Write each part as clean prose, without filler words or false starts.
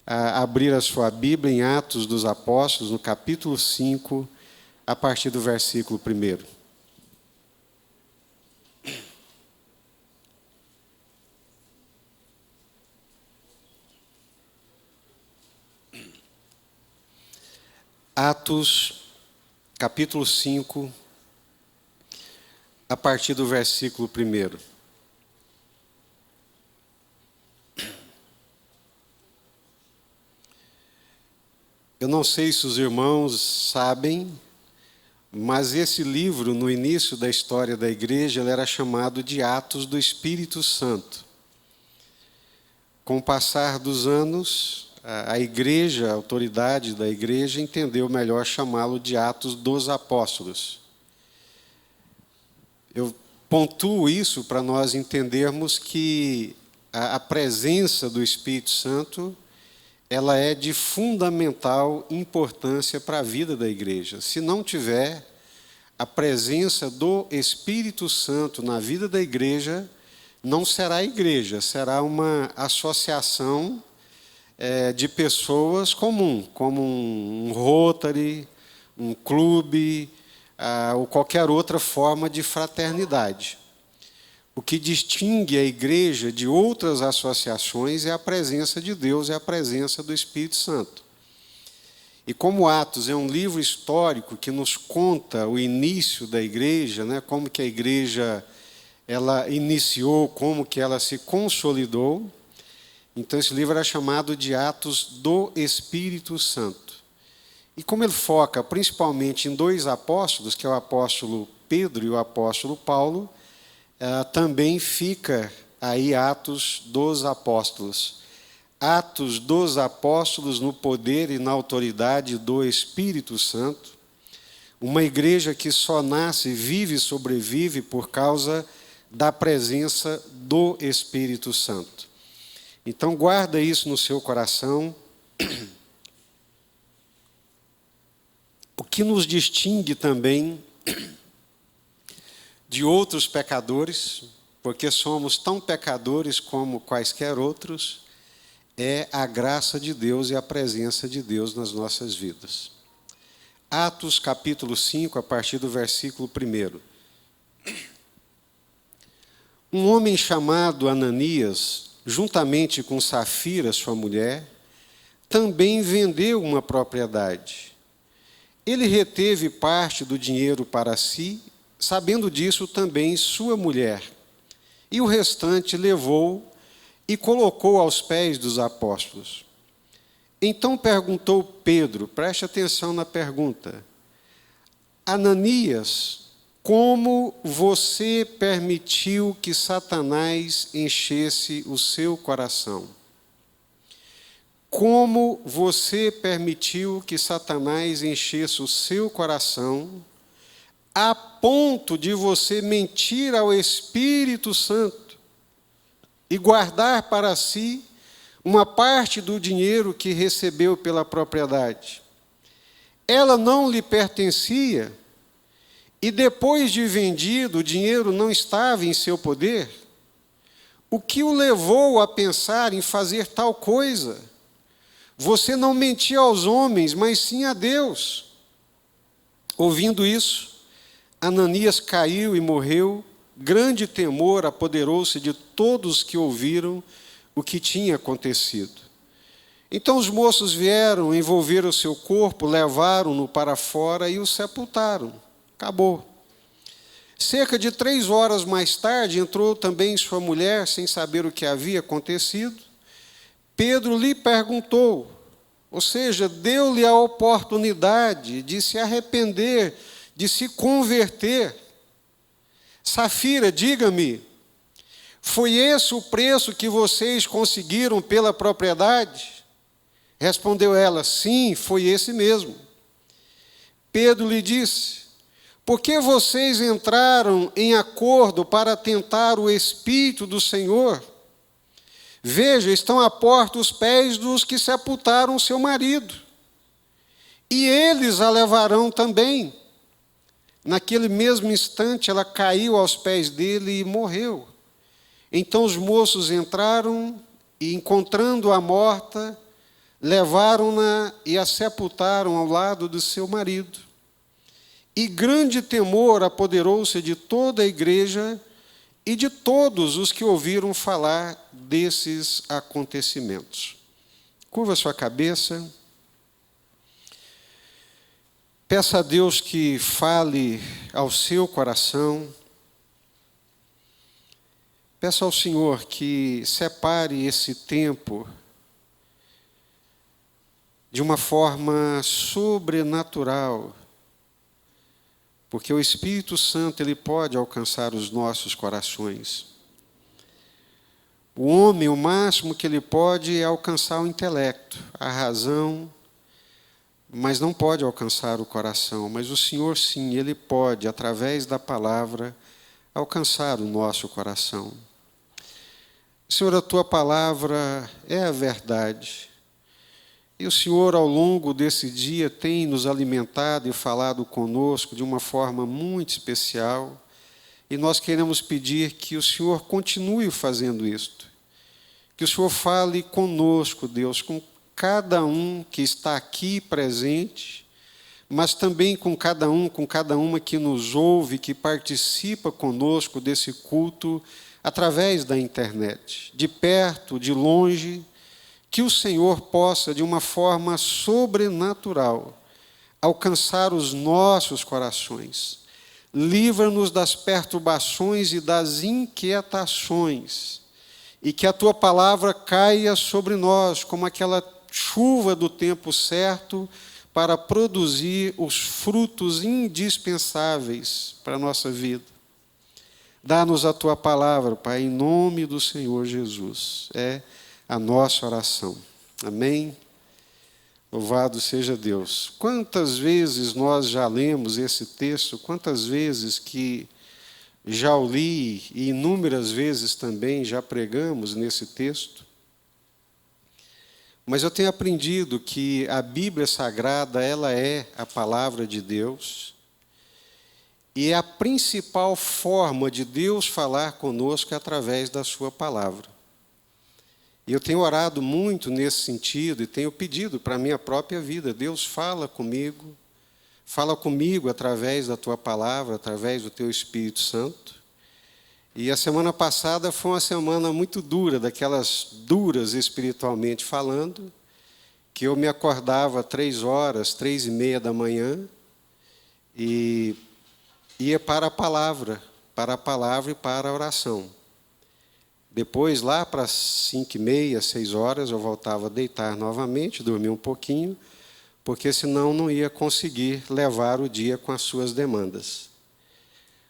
a abrir a sua Bíblia em Atos dos Apóstolos, no capítulo 5, a partir do versículo 1. Atos, capítulo 5, a partir do versículo 1. Eu não sei se os irmãos sabem, mas esse livro, no início da história da igreja, ele era chamado de Atos do Espírito Santo. Com o passar dos anos, a igreja, a autoridade da igreja, entendeu melhor chamá-lo de Atos dos Apóstolos. Eu pontuo isso para nós entendermos que a presença do Espírito Santo ela é de fundamental importância para a vida da igreja. Se não tiver a presença do Espírito Santo na vida da igreja, não será igreja, será uma associação de pessoas comum, como um Rotary, um clube, ou qualquer outra forma de fraternidade. O que distingue a igreja de outras associações é a presença de Deus, é a presença do Espírito Santo. E como Atos é um livro histórico que nos conta o início da igreja, né, como que a igreja ela iniciou, como que ela se consolidou, então esse livro era chamado de Atos do Espírito Santo. E como ele foca principalmente em dois apóstolos, que é o apóstolo Pedro e o apóstolo Paulo, também fica aí Atos dos Apóstolos. Atos dos Apóstolos no poder e na autoridade do Espírito Santo. Uma igreja que só nasce, vive e sobrevive por causa da presença do Espírito Santo. Então guarda isso no seu coração. O que nos distingue também de outros pecadores, porque somos tão pecadores como quaisquer outros, é a graça de Deus e a presença de Deus nas nossas vidas. Atos capítulo 5, a partir do versículo 1. Um homem chamado Ananias, juntamente com Safira, sua mulher, também vendeu uma propriedade. Ele reteve parte do dinheiro para si, sabendo disso também sua mulher, e o restante levou e colocou aos pés dos apóstolos. Então perguntou Pedro, preste atenção na pergunta: Ananias, como você permitiu que Satanás enchesse o seu coração? Como você permitiu que Satanás enchesse o seu coração a ponto de você mentir ao Espírito Santo e guardar para si uma parte do dinheiro que recebeu pela propriedade? Ela não lhe pertencia e depois de vendido o dinheiro não estava em seu poder? O que o levou a pensar em fazer tal coisa? Você não mentia aos homens, mas sim a Deus. Ouvindo isso, Ananias caiu e morreu, grande temor apoderou-se de todos que ouviram o que tinha acontecido. Então os moços vieram, envolveram o seu corpo, levaram-no para fora e o sepultaram. Acabou. Cerca de 3 horas mais tarde, entrou também sua mulher, sem saber o que havia acontecido. Pedro lhe perguntou, ou seja, deu-lhe a oportunidade de se arrepender, de se converter. Safira, diga-me, foi esse o preço que vocês conseguiram pela propriedade? Respondeu ela, sim, foi esse mesmo. Pedro lhe disse, por que vocês entraram em acordo para tentar o Espírito do Senhor? Veja, estão à porta os pés dos que sepultaram seu marido, e eles a levarão também. Naquele mesmo instante, ela caiu aos pés dele e morreu. Então os moços entraram e, encontrando-a morta, levaram-na e a sepultaram ao lado de seu marido. E grande temor apoderou-se de toda a igreja e de todos os que ouviram falar desses acontecimentos. Curva sua cabeça. Peça a Deus que fale ao seu coração. Peça ao Senhor que separe esse tempo de uma forma sobrenatural, porque o Espírito Santo ele pode alcançar os nossos corações. O homem, o máximo que ele pode é alcançar o intelecto, a razão, mas não pode alcançar o coração. Mas o Senhor, sim, ele pode, através da palavra, alcançar o nosso coração. Senhor, a tua palavra é a verdade. E o Senhor, ao longo desse dia, tem nos alimentado e falado conosco de uma forma muito especial. E nós queremos pedir que o Senhor continue fazendo isto. Que o Senhor fale conosco, Deus, com cada um que está aqui presente, mas também com cada uma que nos ouve, que participa conosco desse culto através da internet, de perto, de longe. Que o Senhor possa, de uma forma sobrenatural, alcançar os nossos corações. Livra-nos das perturbações e das inquietações, e que a tua palavra caia sobre nós como aquela chuva do tempo certo para produzir os frutos indispensáveis para a nossa vida. Dá-nos a tua palavra, Pai, em nome do Senhor Jesus. É a nossa oração. Amém? Louvado seja Deus. Quantas vezes nós já lemos esse texto, quantas vezes que já o li e inúmeras vezes também já pregamos nesse texto. Mas eu tenho aprendido que a Bíblia Sagrada, ela é a palavra de Deus e a principal forma de Deus falar conosco é através da sua palavra. E eu tenho orado muito nesse sentido e tenho pedido para a minha própria vida. Deus, fala comigo através da tua palavra, através do teu Espírito Santo. E a semana passada foi uma semana muito dura, daquelas duras espiritualmente falando, que eu me acordava 3h, 3h30 da manhã, e ia para a palavra e para a oração. Depois, lá para 5h30, 6h, eu voltava a deitar novamente, dormir um pouquinho, porque senão não ia conseguir levar o dia com as suas demandas.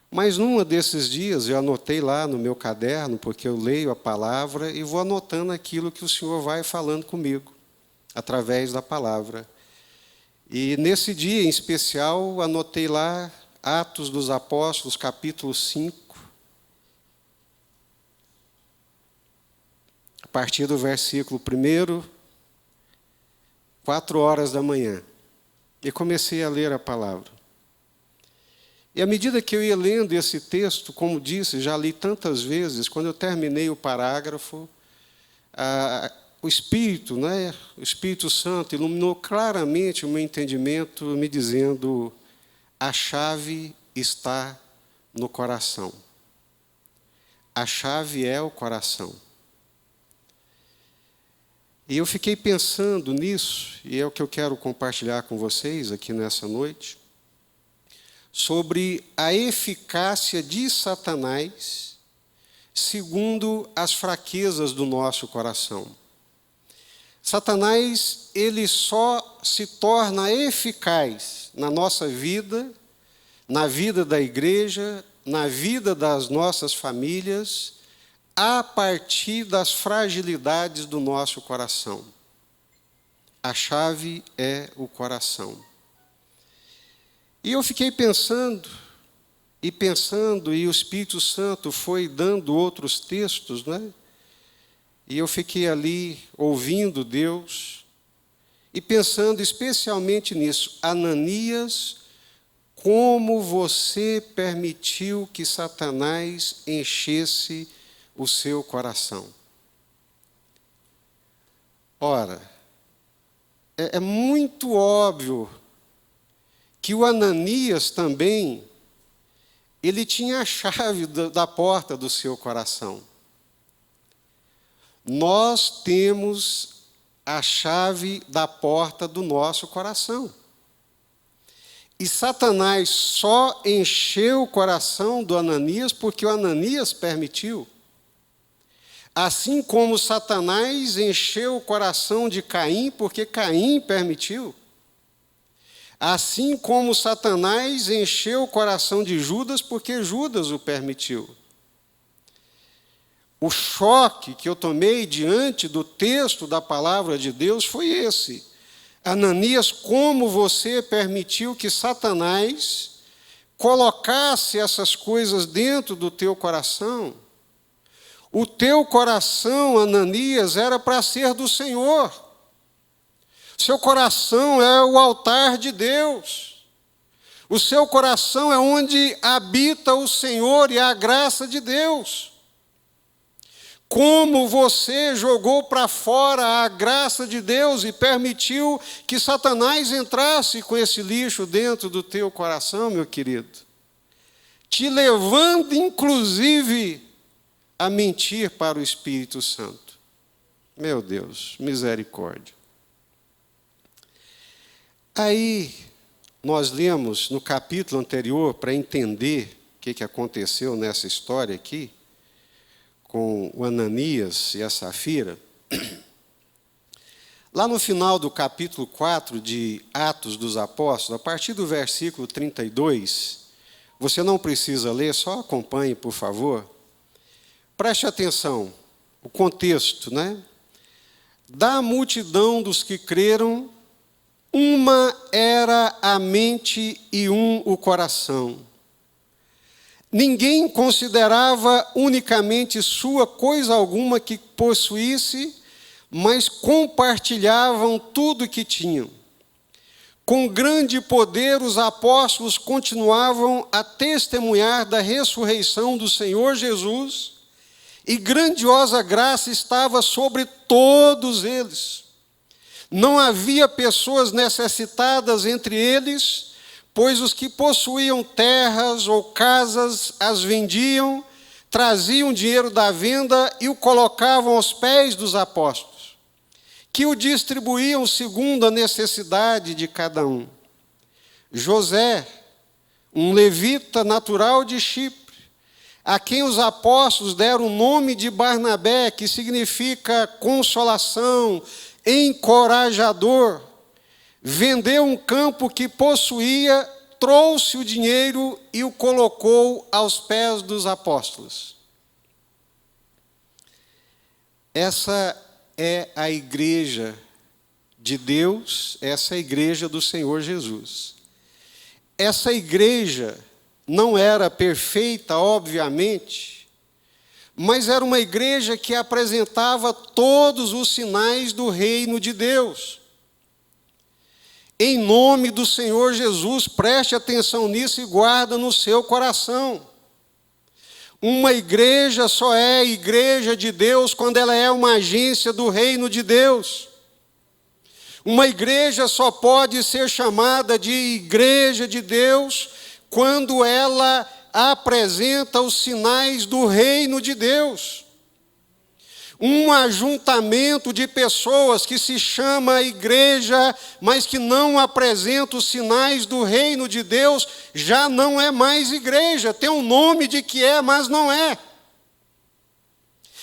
Mas num desses dias, eu anotei lá no meu caderno, porque eu leio a palavra e vou anotando aquilo que o Senhor vai falando comigo, através da palavra. E nesse dia em especial, anotei lá Atos dos Apóstolos, capítulo 5, a partir do versículo 1, 4h da manhã. E comecei a ler a palavra. E à medida que eu ia lendo esse texto, como disse, já li tantas vezes, quando eu terminei o parágrafo, o Espírito, o Espírito Santo iluminou claramente o meu entendimento, me dizendo: a chave está no coração. A chave é o coração. E eu fiquei pensando nisso, e é o que eu quero compartilhar com vocês aqui nessa noite, sobre a eficácia de Satanás segundo as fraquezas do nosso coração. Satanás, ele só se torna eficaz na nossa vida, na vida da igreja, na vida das nossas famílias, a partir das fragilidades do nosso coração. A chave é o coração. E eu fiquei pensando, e o Espírito Santo foi dando outros textos, E eu fiquei ali ouvindo Deus e pensando especialmente nisso. Ananias, como você permitiu que Satanás enchesse o seu coração? Ora, é muito óbvio que o Ananias também, ele tinha a chave da porta do seu coração. Nós temos a chave da porta do nosso coração. E Satanás só encheu o coração do Ananias porque o Ananias permitiu. Assim como Satanás encheu o coração de Caim porque Caim permitiu. Assim como Satanás encheu o coração de Judas porque Judas o permitiu. O choque que eu tomei diante do texto da palavra de Deus foi esse. Ananias, como você permitiu que Satanás colocasse essas coisas dentro do teu coração? O teu coração, Ananias, era para ser do Senhor. Seu coração é o altar de Deus. O seu coração é onde habita o Senhor e a graça de Deus. Como você jogou para fora a graça de Deus e permitiu que Satanás entrasse com esse lixo dentro do teu coração, meu querido, te levando, inclusive, a mentir para o Espírito Santo. Meu Deus, misericórdia. Aí, nós lemos no capítulo anterior, para entender o que aconteceu nessa história aqui, com o Ananias e a Safira. Lá no final do capítulo 4 de Atos dos Apóstolos, a partir do versículo 32, você não precisa ler, só acompanhe, por favor. Preste atenção, o contexto, né? Da multidão dos que creram, uma era a mente e um o coração. Ninguém considerava unicamente sua coisa alguma que possuísse, mas compartilhavam tudo o que tinham. Com grande poder, os apóstolos continuavam a testemunhar da ressurreição do Senhor Jesus, e grandiosa graça estava sobre todos eles. Não havia pessoas necessitadas entre eles, pois os que possuíam terras ou casas as vendiam, traziam dinheiro da venda e o colocavam aos pés dos apóstolos, que o distribuíam segundo a necessidade de cada um. José, um levita natural de Chipre, a quem os apóstolos deram o nome de Barnabé, que significa consolação, encorajador, vendeu um campo que possuía, trouxe o dinheiro e o colocou aos pés dos apóstolos. Essa é a igreja de Deus, essa é a igreja do Senhor Jesus. Essa igreja não era perfeita, obviamente, mas era uma igreja que apresentava todos os sinais do reino de Deus. Em nome do Senhor Jesus, preste atenção nisso e guarda no seu coração. Uma igreja só é igreja de Deus quando ela é uma agência do reino de Deus. Uma igreja só pode ser chamada de igreja de Deus quando ela apresenta os sinais do reino de Deus. Um ajuntamento de pessoas que se chama igreja, mas que não apresenta os sinais do reino de Deus, já não é mais igreja. Tem um nome de que é, mas não é.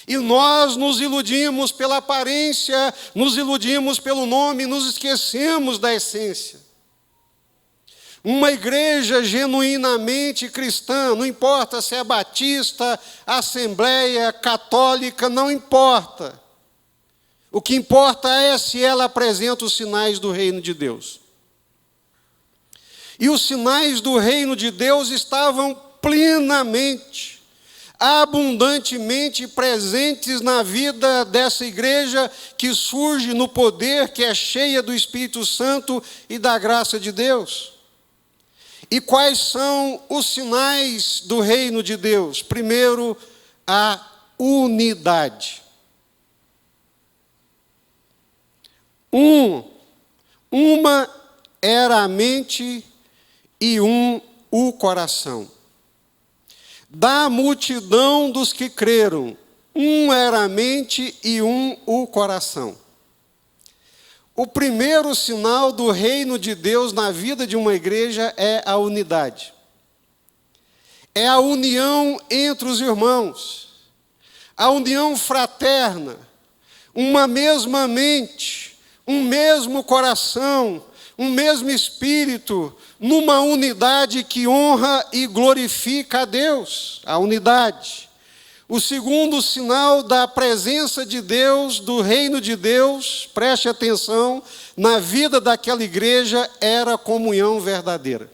E nós nos iludimos pela aparência, nos iludimos pelo nome, nos esquecemos da essência. Uma igreja genuinamente cristã, não importa se é batista, assembleia, católica, não importa. O que importa é se ela apresenta os sinais do reino de Deus. E os sinais do reino de Deus estavam plenamente, abundantemente presentes na vida dessa igreja que surge no poder, que é cheia do Espírito Santo e da graça de Deus. E quais são os sinais do reino de Deus? Primeiro, a unidade. uma era a mente e um o coração. Da multidão dos que creram, um era a mente e um o coração. O primeiro sinal do reino de Deus na vida de uma igreja é a unidade. É a união entre os irmãos, a união fraterna, uma mesma mente, um mesmo coração, um mesmo espírito, numa unidade que honra e glorifica a Deus, a unidade. O segundo sinal da presença de Deus, do reino de Deus, preste atenção, na vida daquela igreja era a comunhão verdadeira.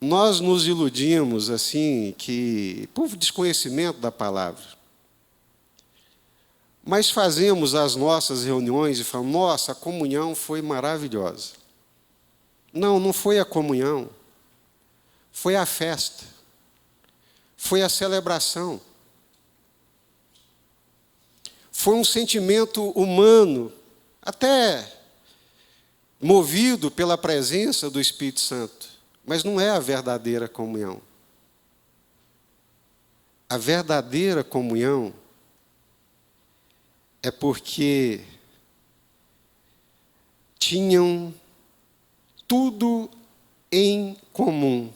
Nós nos iludimos assim, que por desconhecimento da palavra, mas fazemos as nossas reuniões e falamos, nossa, a comunhão foi maravilhosa. Não, não foi a comunhão, foi a festa, foi a celebração. Foi um sentimento humano, até movido pela presença do Espírito Santo. Mas não é a verdadeira comunhão. A verdadeira comunhão é porque tinham tudo em comum.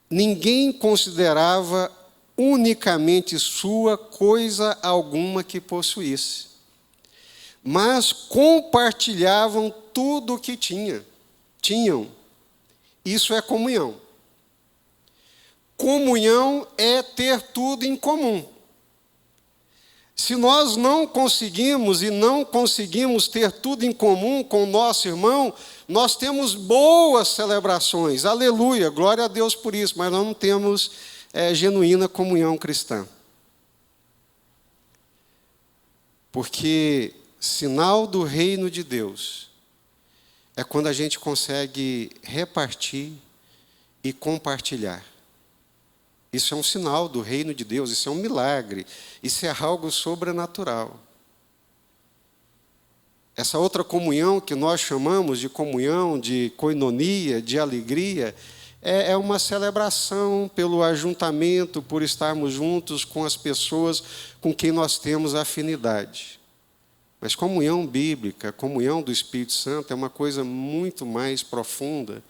Ninguém considerava unicamente sua coisa alguma que possuísse, mas compartilhavam tudo o que tinham. Isso é comunhão. Comunhão é ter tudo em comum. Se nós não conseguimos ter tudo em comum com o nosso irmão, nós temos boas celebrações, aleluia, glória a Deus por isso, mas nós não temos genuína comunhão cristã. Porque sinal do reino de Deus é quando a gente consegue repartir e compartilhar. Isso é um sinal do reino de Deus, isso é um milagre, isso é algo sobrenatural. Essa outra comunhão que nós chamamos de comunhão, de koinonia, de alegria, é uma celebração pelo ajuntamento, por estarmos juntos com as pessoas com quem nós temos afinidade. Mas comunhão bíblica, comunhão do Espírito Santo é uma coisa muito mais profunda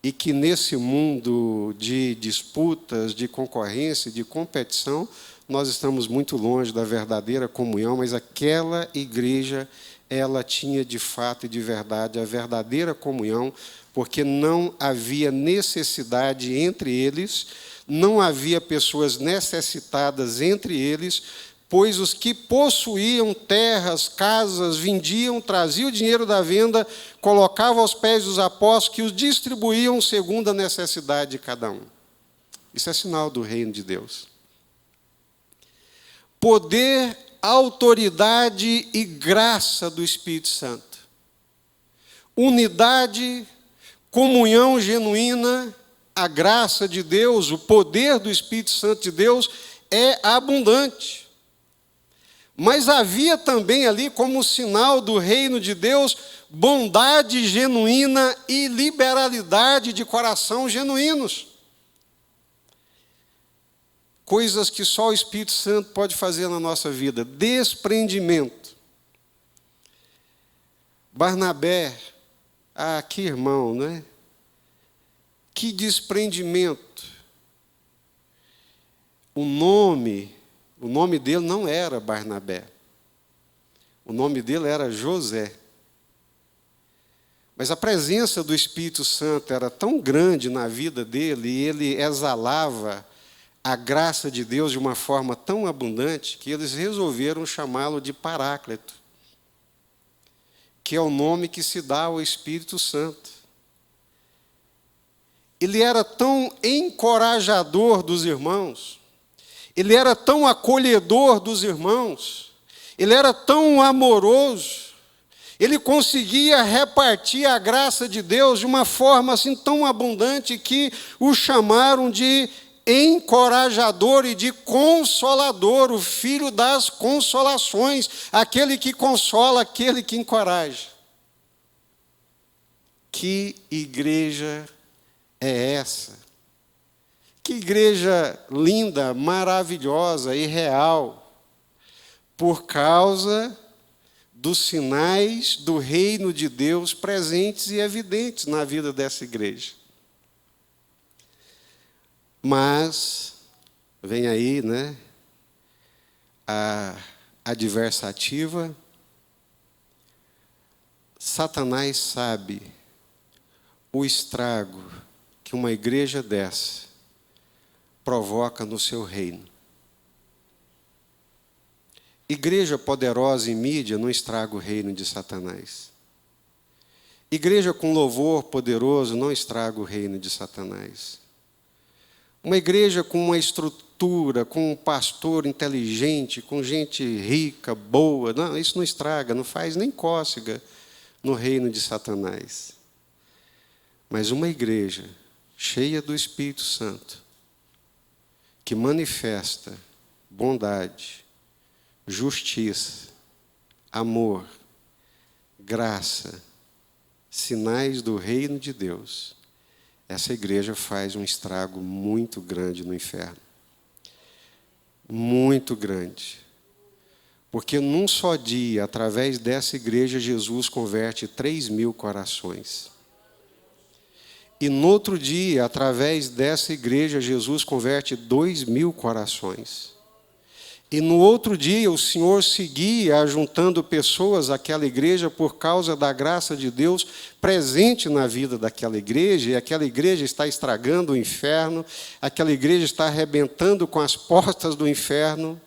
e que nesse mundo de disputas, de concorrência, de competição, nós estamos muito longe da verdadeira comunhão, mas aquela igreja, ela tinha de fato e de verdade a verdadeira comunhão, porque não havia necessidade entre eles, não havia pessoas necessitadas entre eles, pois os que possuíam terras, casas, vendiam, traziam o dinheiro da venda, colocavam aos pés dos apóstolos, que os distribuíam segundo a necessidade de cada um. Isso é sinal do reino de Deus. Poder, autoridade e graça do Espírito Santo. Unidade, comunhão genuína, a graça de Deus, o poder do Espírito Santo de Deus é abundante. Mas havia também ali, como sinal do reino de Deus, bondade genuína e liberalidade de coração genuínos. Coisas que só o Espírito Santo pode fazer na nossa vida. Desprendimento. Barnabé, que irmão, não é? Que desprendimento. O nome dele não era Barnabé. O nome dele era José. Mas a presença do Espírito Santo era tão grande na vida dele, e ele exalava a graça de Deus de uma forma tão abundante, que eles resolveram chamá-lo de Paráclito, que é o nome que se dá ao Espírito Santo. Ele era tão encorajador dos irmãos, ele era tão acolhedor dos irmãos, ele era tão amoroso, ele conseguia repartir a graça de Deus de uma forma assim tão abundante que o chamaram de encorajador e de consolador, o filho das consolações, aquele que consola, aquele que encoraja. Que igreja é essa? Que igreja linda, maravilhosa e real, por causa dos sinais do reino de Deus presentes e evidentes na vida dessa igreja. Mas, vem aí, né, a adversativa. Satanás sabe o estrago que uma igreja dessa provoca no seu reino. Igreja poderosa em mídia não estraga o reino de Satanás. Igreja com louvor poderoso não estraga o reino de Satanás. Uma igreja com uma estrutura, com um pastor inteligente, com gente rica, boa, não, isso não estraga, não faz nem cócega no reino de Satanás. Mas uma igreja cheia do Espírito Santo, que manifesta bondade, justiça, amor, graça, sinais do reino de Deus, essa igreja faz um estrago muito grande no inferno. Muito grande. Porque num só dia, através dessa igreja, Jesus converte 3.000 corações. E no outro dia, através dessa igreja, Jesus converte 2.000 corações. E no outro dia, o Senhor seguia ajuntando pessoas àquela igreja por causa da graça de Deus presente na vida daquela igreja, e aquela igreja está estragando o inferno, aquela igreja está arrebentando com as portas do inferno.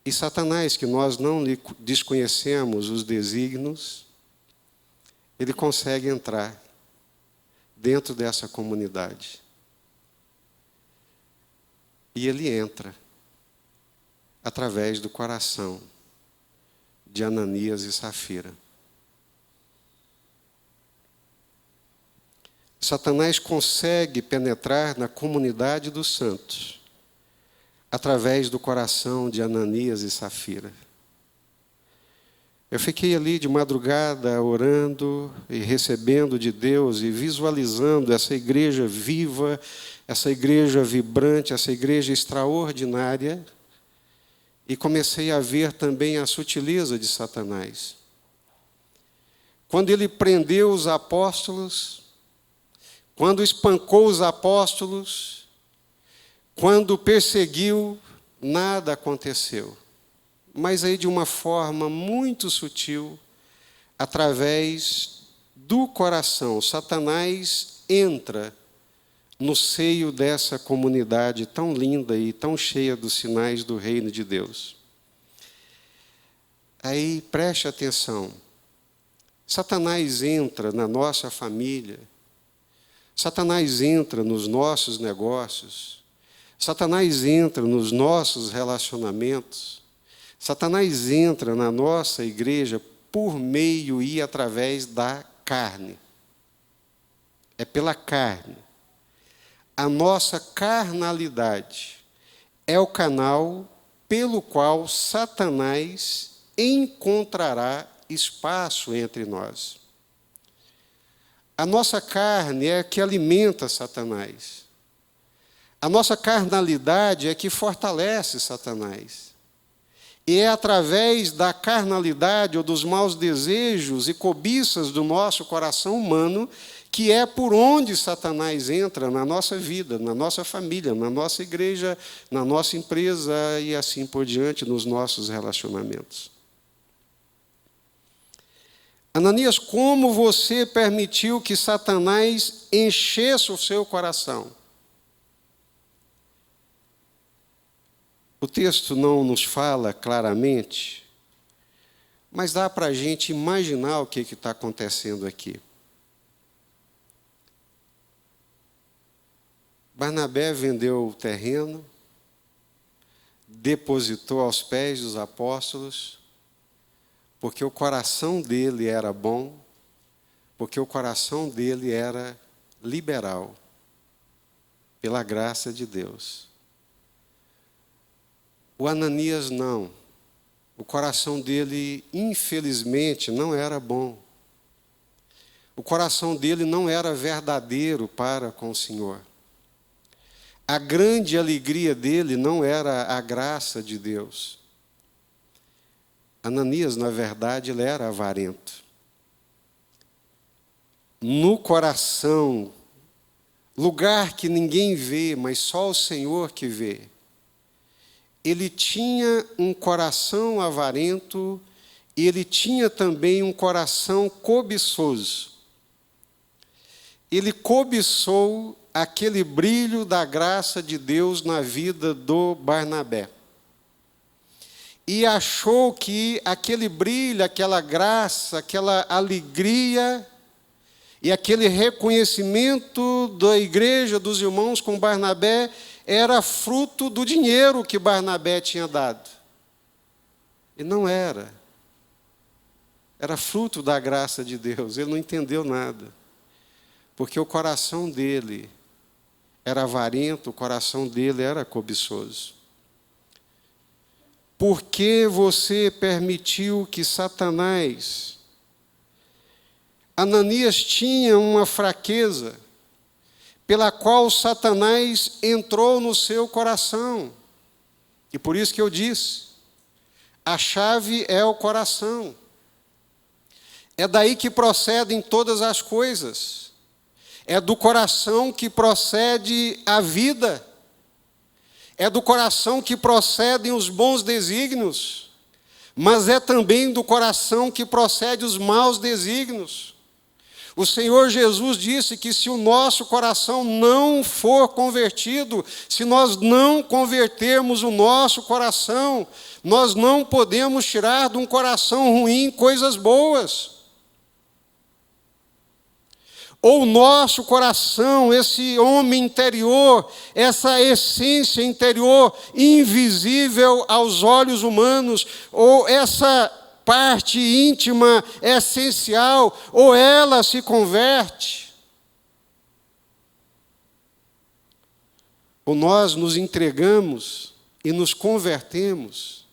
E Satanás, que nós não desconhecemos os desígnios, ele consegue entrar dentro dessa comunidade. E ele entra através do coração de Ananias e Safira. Satanás consegue penetrar na comunidade dos santos através do coração de Ananias e Safira. Eu fiquei ali de madrugada orando e recebendo de Deus e visualizando essa igreja viva, essa igreja vibrante, essa igreja extraordinária, e comecei a ver também a sutileza de Satanás. Quando ele prendeu os apóstolos, quando espancou os apóstolos, quando perseguiu, nada aconteceu. Mas aí de uma forma muito sutil, através do coração, Satanás entra no seio dessa comunidade tão linda e tão cheia dos sinais do reino de Deus. Aí preste atenção, Satanás entra na nossa família, Satanás entra nos nossos negócios, Satanás entra nos nossos relacionamentos, Satanás entra na nossa igreja por meio e através da carne. É pela carne. A nossa carnalidade é o canal pelo qual Satanás encontrará espaço entre nós. A nossa carne é a que alimenta Satanás. A nossa carnalidade é que fortalece Satanás. E é através da carnalidade ou dos maus desejos e cobiças do nosso coração humano que é por onde Satanás entra na nossa vida, na nossa família, na nossa igreja, na nossa empresa e assim por diante, nos nossos relacionamentos. Ananias, como você permitiu que Satanás enchesse o seu coração? O texto não nos fala claramente, mas dá para a gente imaginar o que está acontecendo aqui. Barnabé vendeu o terreno, depositou aos pés dos apóstolos, porque o coração dele era bom, porque o coração dele era liberal. pela graça de Deus. O Ananias não. O coração dele, infelizmente, não era bom. O coração dele não era verdadeiro para com o Senhor. A grande alegria dele não era a graça de Deus. Ananias, na verdade, ele era avarento. No coração, lugar que ninguém vê, mas só o Senhor que vê, ele tinha um coração avarento e ele tinha também um coração cobiçoso. Ele cobiçou aquele brilho da graça de Deus na vida do Barnabé. E achou que aquele brilho, aquela graça, aquela alegria e aquele reconhecimento da igreja, dos irmãos com Barnabé, era fruto do dinheiro que Barnabé tinha dado. E não era. Era fruto da graça de Deus. Ele não entendeu nada. Porque o coração dele era avarento, o coração dele era cobiçoso. Por que você permitiu que Satanás... Ananias tinha uma fraqueza pela qual Satanás entrou no seu coração. E por isso que eu disse, a chave é o coração. É daí que procedem todas as coisas. É do coração que procede a vida. É do coração que procedem os bons desígnios. Mas é também do coração que procede os maus desígnios. O Senhor Jesus disse que se o nosso coração não for convertido, se nós não convertermos o nosso coração, nós não podemos tirar de um coração ruim coisas boas. Ou o nosso coração, esse homem interior, essa essência interior invisível aos olhos humanos, ou essa parte íntima, essencial, ou ela se converte, ou nós nos entregamos e nos convertemos,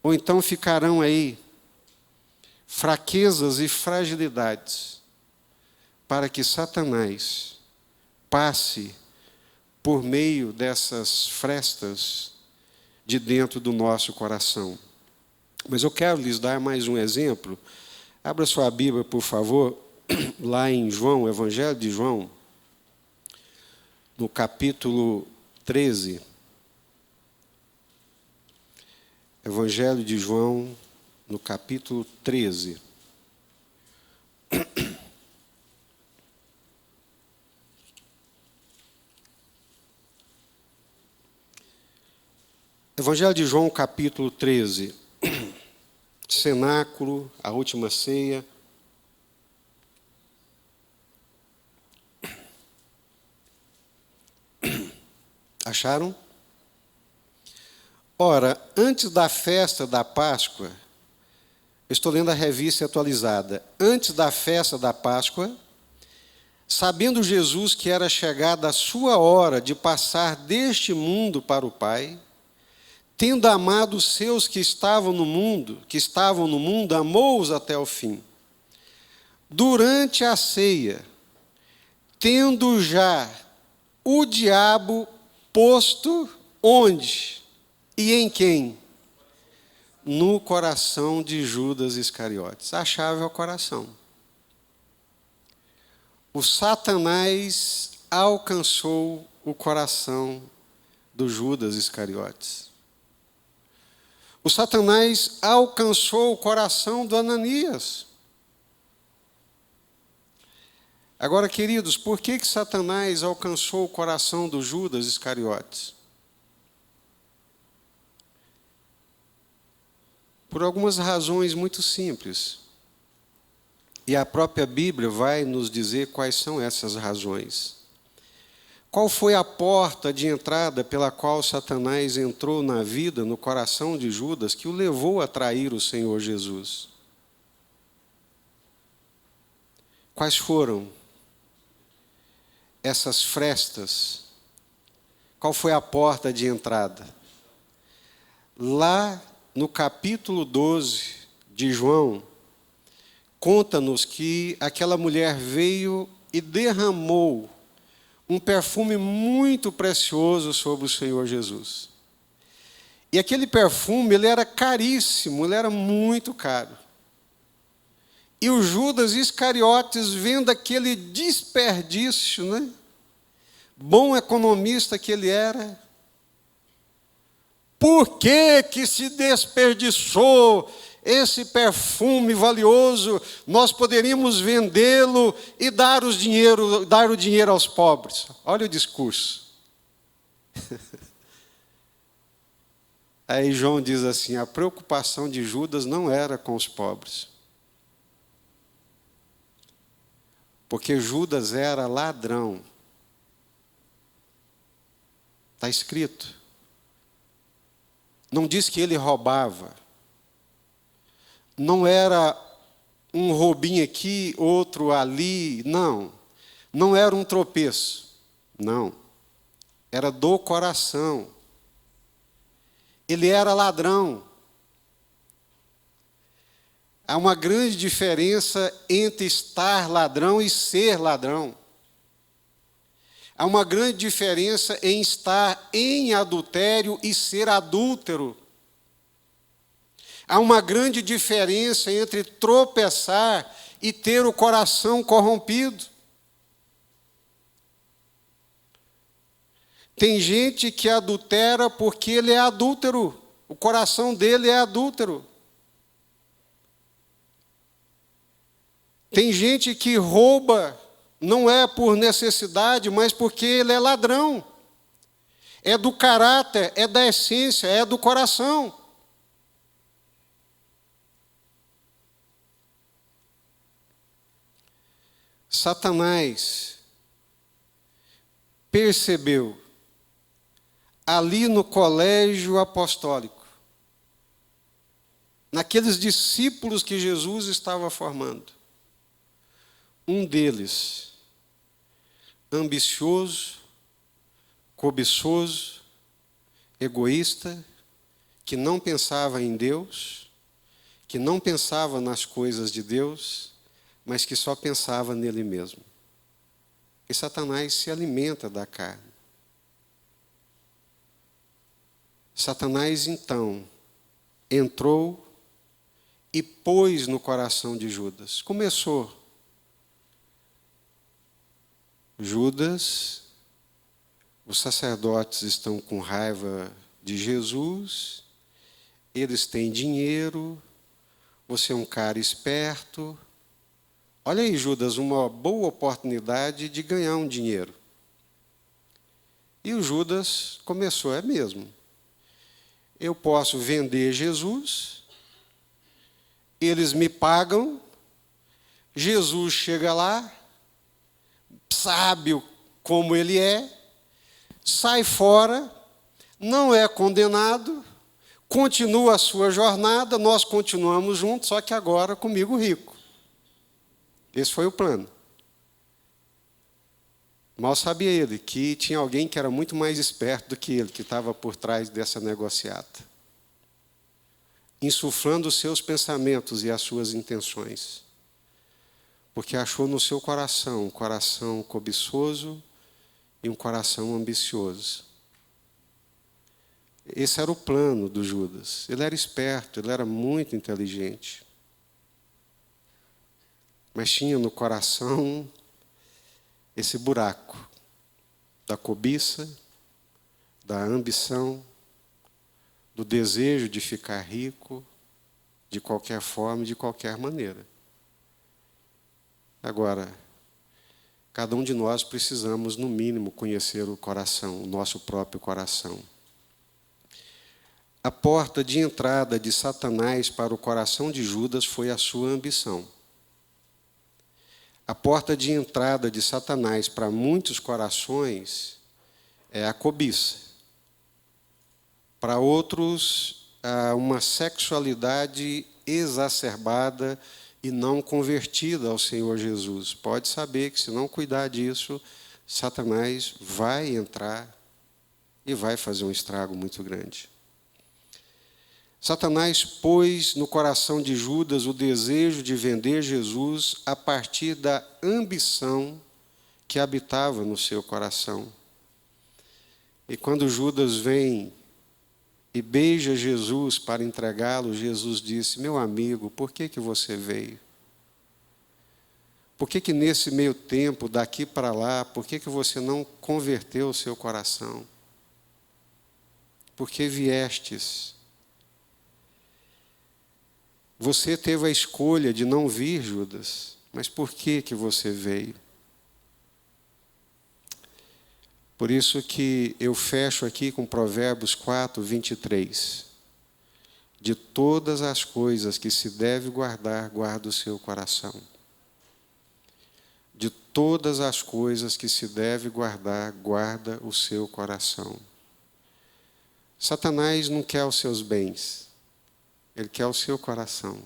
ou então ficarão aí fraquezas e fragilidades, para que Satanás passe por meio dessas frestas de dentro do nosso coração. Mas eu quero lhes dar mais um exemplo. Abra sua Bíblia, por favor, lá em João, Evangelho de João, no capítulo 13. Evangelho de João, no capítulo 13. Evangelho de João, capítulo 13. Cenáculo, a última ceia. Acharam? Ora, antes da festa da Páscoa, eu estou lendo a revista atualizada. Antes da festa da Páscoa, sabendo Jesus que era chegada a sua hora de passar deste mundo para o Pai, tendo amado os seus que estavam no mundo, amou-os até o fim. Durante a ceia, tendo já o diabo posto onde? E em quem? No coração de Judas Iscariotes. A chave é o coração. O Satanás alcançou o coração do Judas Iscariotes. O Satanás alcançou o coração do Ananias. Agora, queridos, por que Satanás alcançou o coração do Judas Iscariotes? Por algumas razões muito simples. E a própria Bíblia vai nos dizer quais são essas razões. Qual foi a porta de entrada pela qual Satanás entrou na vida, no coração de Judas, que o levou a trair o Senhor Jesus? Quais foram? essas frestas, qual foi a porta de entrada? Lá no capítulo 12 de João, conta-nos que aquela mulher veio e derramou um perfume muito precioso sobre o Senhor Jesus. E aquele perfume, ele era caríssimo, ele era muito caro. E o Judas Iscariotes, vendo aquele desperdício, né? Bom economista que ele era, por que se desperdiçou esse perfume valioso? Nós poderíamos vendê-lo e dar o dinheiro aos pobres. Olha o discurso. Aí João diz assim: a preocupação de Judas não era com os pobres, porque Judas era ladrão. Está escrito. Não diz que ele roubava. Não era um roubinho aqui, outro ali. Não. Não era um tropeço. Não. Era do coração. Ele era ladrão. Há uma grande diferença entre estar ladrão e ser ladrão. Há uma grande diferença em estar em adultério e ser adúltero. Há uma grande diferença entre tropeçar e ter o coração corrompido. Tem gente que adultera porque ele é adúltero. O coração dele é adúltero. Tem gente que rouba, não é por necessidade, mas porque ele é ladrão. É do caráter, é da essência, é do coração. Satanás percebeu ali no colégio apostólico, naqueles discípulos que Jesus estava formando, um deles, ambicioso, cobiçoso, egoísta, que não pensava em Deus, que não pensava nas coisas de Deus, mas que só pensava nele mesmo. E Satanás se alimenta da carne. Satanás, então, entrou e pôs no coração de Judas. Começou. Judas, os sacerdotes estão com raiva de Jesus, eles têm dinheiro, você é um cara esperto. Olha aí, Judas, uma boa oportunidade de ganhar um dinheiro. E o Judas começou, é mesmo. Eu posso vender Jesus, eles me pagam, Jesus chega lá, sabe como ele é, sai fora, não é condenado, continua a sua jornada, nós continuamos juntos, só que agora comigo rico. Esse foi o plano. Mal sabia ele que tinha alguém que era muito mais esperto do que ele, que estava por trás dessa negociata, insuflando os seus pensamentos e as suas intenções, porque achou no seu coração um coração cobiçoso e um coração ambicioso. Esse era o plano do Judas. Ele era esperto, ele era muito inteligente, mas tinha no coração esse buraco da cobiça, da ambição, do desejo de ficar rico de qualquer forma e de qualquer maneira. Agora, cada um de nós precisamos, no mínimo, conhecer o coração, o nosso próprio coração. A porta de entrada de Satanás para o coração de Judas foi a sua ambição. A porta de entrada de Satanás para muitos corações é a cobiça. Para outros, uma sexualidade exacerbada e não convertida ao Senhor Jesus. Pode saber que, se não cuidar disso, Satanás vai entrar e vai fazer um estrago muito grande. Satanás pôs no coração de Judas o desejo de vender Jesus a partir da ambição que habitava no seu coração. E quando Judas vem e beija Jesus para entregá-lo, Jesus disse: meu amigo, por que você veio? Por que nesse meio tempo, daqui para lá, por que você não converteu o seu coração? Por que viestes? Você teve a escolha de não vir, Judas, mas por que você veio? Por isso que eu fecho aqui com Provérbios 4, 23. De todas as coisas que se deve guardar, guarda o seu coração. De todas as coisas que se deve guardar, guarda o seu coração. Satanás não quer os seus bens, ele quer o seu coração.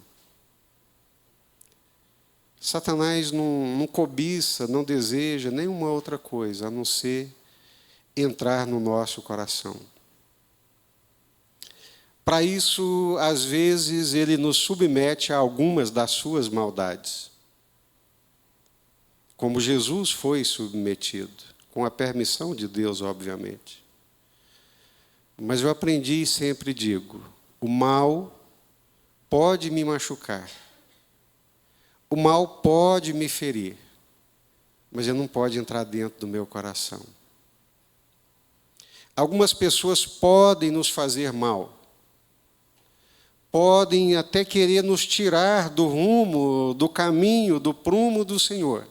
Satanás não cobiça, não deseja nenhuma outra coisa, a não ser entrar no nosso coração. Para isso, às vezes, ele nos submete a algumas das suas maldades. Como Jesus foi submetido, com a permissão de Deus, obviamente. Mas eu aprendi e sempre digo: o mal pode me machucar, o mal pode me ferir, mas ele não pode entrar dentro do meu coração. Algumas pessoas podem nos fazer mal, podem até querer nos tirar do rumo, do caminho, do prumo do Senhor.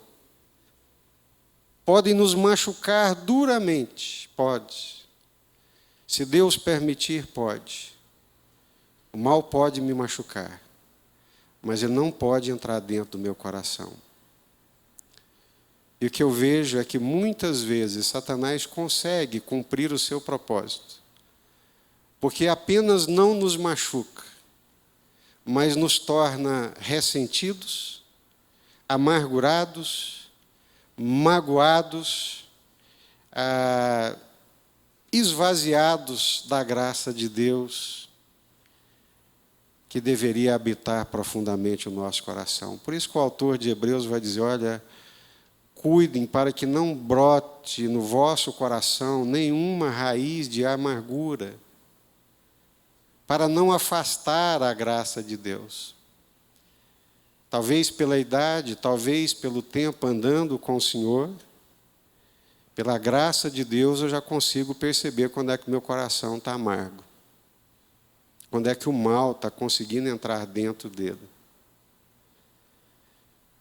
Podem nos machucar duramente, pode. Se Deus permitir, pode. O mal pode me machucar, mas ele não pode entrar dentro do meu coração. E o que eu vejo é que muitas vezes Satanás consegue cumprir o seu propósito, porque apenas não nos machuca, mas nos torna ressentidos, amargurados, magoados, esvaziados da graça de Deus, que deveria habitar profundamente o nosso coração. Por isso que o autor de Hebreus vai dizer: olha, cuidem para que não brote no vosso coração nenhuma raiz de amargura, para não afastar a graça de Deus. Talvez pela idade, talvez pelo tempo andando com o Senhor, pela graça de Deus eu já consigo perceber quando é que meu coração está amargo, quando é que o mal está conseguindo entrar dentro dele.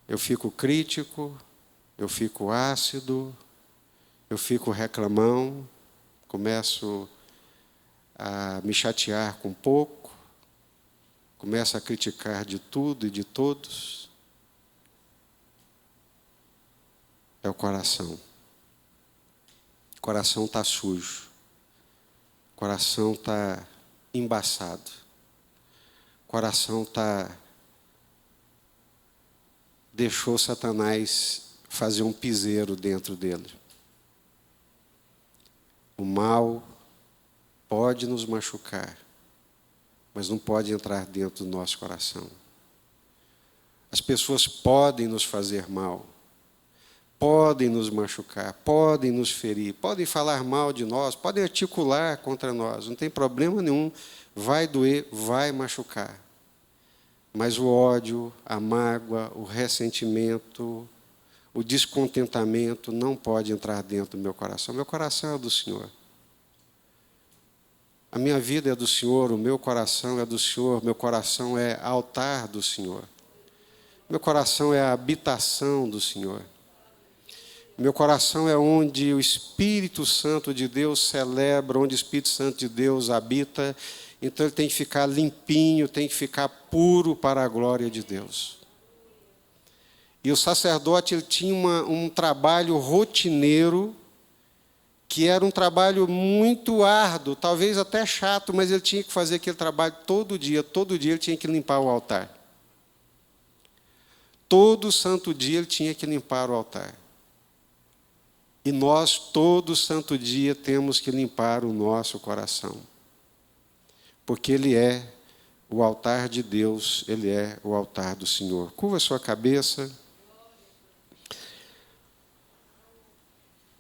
Eu fico crítico, eu fico ácido, eu fico reclamão, começo a me chatear com pouco, começo a criticar de tudo e de todos. É o coração. O coração está sujo. O coração está embaçado. O coração deixou Satanás fazer um piseiro dentro dele. O mal pode nos machucar, mas não pode entrar dentro do nosso coração. As pessoas podem nos fazer mal, podem nos machucar, podem nos ferir, podem falar mal de nós, podem articular contra nós, não tem problema nenhum, vai doer, vai machucar. Mas o ódio, a mágoa, o ressentimento, o descontentamento não pode entrar dentro do meu coração. Meu coração é do Senhor. A minha vida é do Senhor, o meu coração é do Senhor, meu coração é altar do Senhor. Meu coração é a habitação do Senhor. Meu coração é onde o Espírito Santo de Deus celebra, onde o Espírito Santo de Deus habita. Então ele tem que ficar limpinho, tem que ficar puro para a glória de Deus. E o sacerdote ele tinha um trabalho rotineiro, que era um trabalho muito árduo, talvez até chato, mas ele tinha que fazer aquele trabalho todo dia ele tinha que limpar o altar. Todo santo dia ele tinha que limpar o altar. E nós, todo santo dia, temos que limpar o nosso coração. Porque ele é o altar de Deus, ele é o altar do Senhor. Curva a sua cabeça.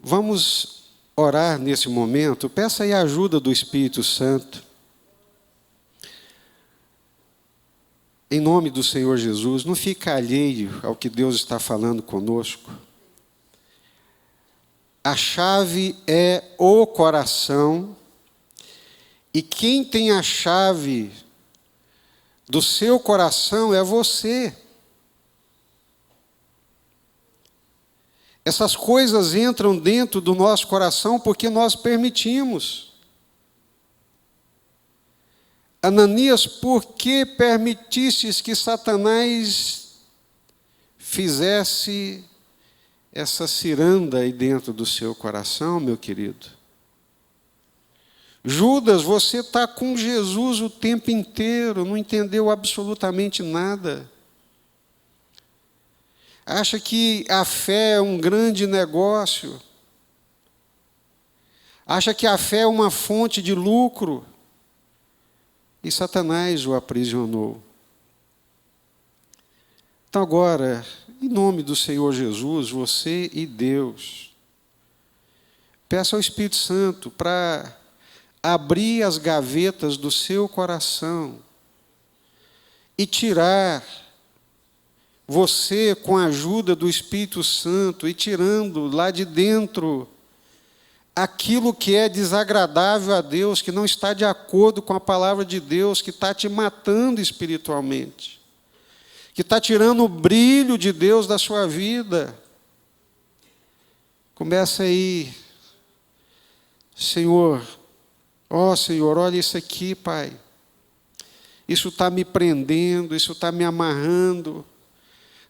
Vamos orar nesse momento. Peça aí a ajuda do Espírito Santo. Em nome do Senhor Jesus, não fique alheio ao que Deus está falando conosco. A chave é o coração, e quem tem a chave do seu coração é você. Essas coisas entram dentro do nosso coração porque nós permitimos. Ananias, por que permitistes que Satanás fizesse essa ciranda aí dentro do seu coração, meu querido? Judas, você está com Jesus o tempo inteiro, não entendeu absolutamente nada. Acha que a fé é um grande negócio. Acha que a fé é uma fonte de lucro. E Satanás o aprisionou. Então agora, em nome do Senhor Jesus, você e Deus, peça ao Espírito Santo para abrir as gavetas do seu coração e tirar você, com a ajuda do Espírito Santo, e tirando lá de dentro aquilo que é desagradável a Deus, que não está de acordo com a palavra de Deus, que está te matando espiritualmente, que está tirando o brilho de Deus da sua vida. Começa aí, Senhor, Senhor, olha isso aqui, Pai. Isso está me prendendo, isso está me amarrando,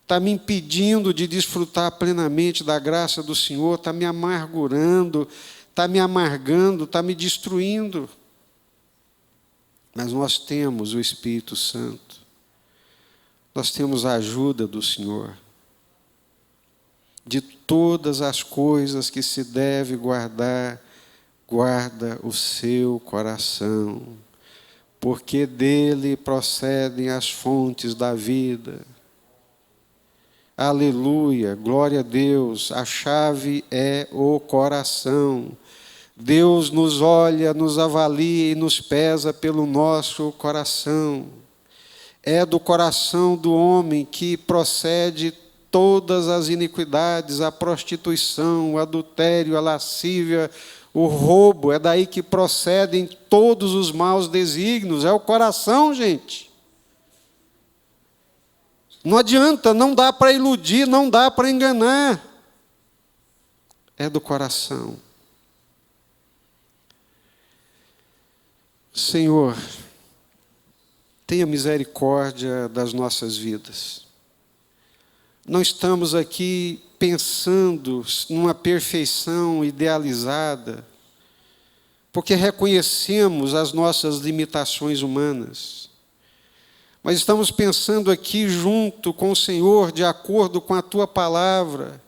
está me impedindo de desfrutar plenamente da graça do Senhor, está me amargurando, está me amargando, está me destruindo. Mas nós temos o Espírito Santo, nós temos a ajuda do Senhor. De todas as coisas que se deve guardar, guarda o seu coração, porque dele procedem as fontes da vida. Aleluia, glória a Deus, a chave é o coração. Deus nos olha, nos avalia e nos pesa pelo nosso coração. É do coração do homem que procede todas as iniquidades, a prostituição, o adultério, a lascívia, o roubo. É daí que procedem todos os maus desígnios. É o coração, gente. Não adianta, não dá para iludir, não dá para enganar. É do coração. Senhor, tenha misericórdia das nossas vidas. Não estamos aqui pensando numa perfeição idealizada, porque reconhecemos as nossas limitações humanas. Mas estamos pensando aqui junto com o Senhor, de acordo com a Tua palavra,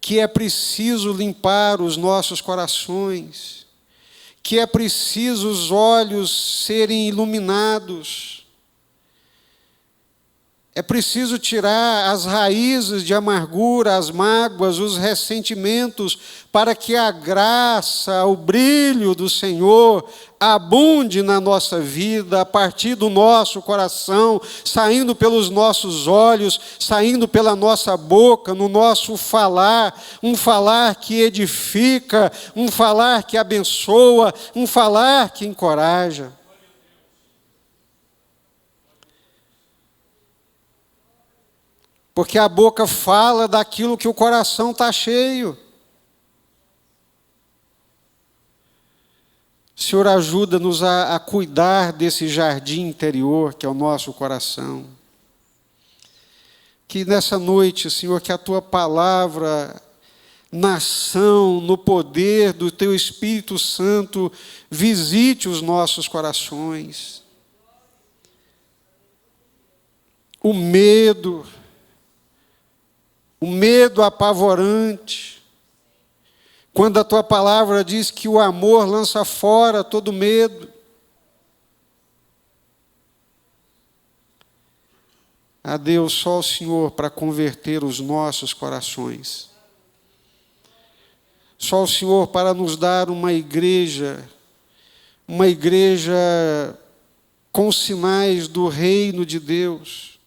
que é preciso limpar os nossos corações, que é preciso os olhos serem iluminados, é preciso tirar as raízes de amargura, as mágoas, os ressentimentos, para que a graça, o brilho do Senhor abunde na nossa vida, a partir do nosso coração, saindo pelos nossos olhos, saindo pela nossa boca, no nosso falar, um falar que edifica, um falar que abençoa, um falar que encoraja. Porque a boca fala daquilo que o coração está cheio. Senhor, ajuda-nos a cuidar desse jardim interior que é o nosso coração. Que nessa noite, Senhor, que a Tua palavra, na ação, no poder do Teu Espírito Santo, visite os nossos corações. O medo apavorante, Quando a tua palavra diz que o amor lança fora todo medo. A Deus, só o Senhor para converter os nossos corações. Só o Senhor para nos dar uma igreja com sinais do reino de Deus,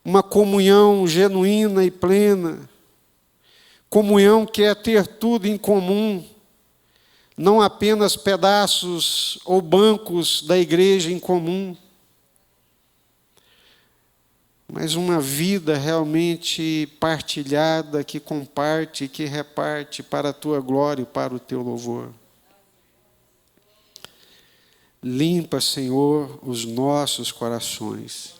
uma comunhão genuína e plena, comunhão que é ter tudo em comum, não apenas pedaços ou bancos da igreja em comum, mas uma vida realmente partilhada, que comparte, que reparte para a tua glória e para o teu louvor. Limpa, Senhor, os nossos corações,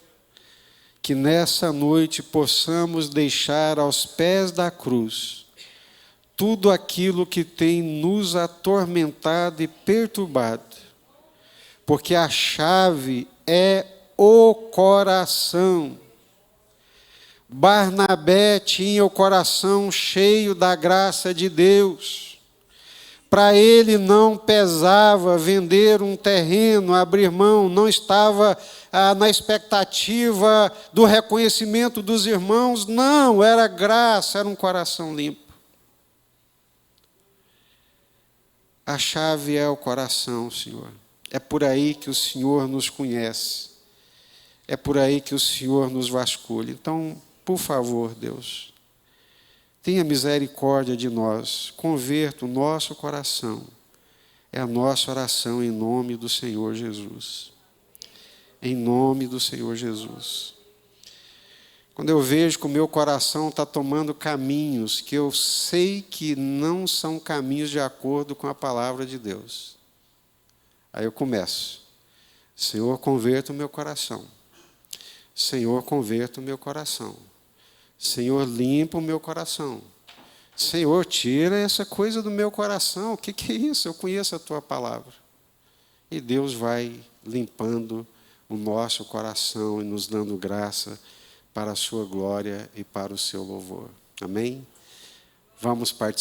que nessa noite possamos deixar aos pés da cruz tudo aquilo que tem nos atormentado e perturbado, porque a chave é o coração. Barnabé tinha o coração cheio da graça de Deus. Para ele não pesava vender um terreno, abrir mão, não estava na expectativa do reconhecimento dos irmãos, não, era graça, era um coração limpo. A chave é o coração, Senhor. É por aí que o Senhor nos conhece. É por aí que o Senhor nos vasculha. Então, por favor, Deus, tenha misericórdia de nós, converta o nosso coração. É a nossa oração em nome do Senhor Jesus. Em nome do Senhor Jesus. Quando eu vejo que o meu coração está tomando caminhos que eu sei que não são caminhos de acordo com a palavra de Deus, aí eu começo. Senhor, converta o meu coração. Senhor, converta o meu coração. Senhor, limpa o meu coração. Senhor, tira essa coisa do meu coração. O que é isso? Eu conheço a tua palavra. E Deus vai limpando o nosso coração e nos dando graça para a sua glória e para o seu louvor. Amém? Vamos participar.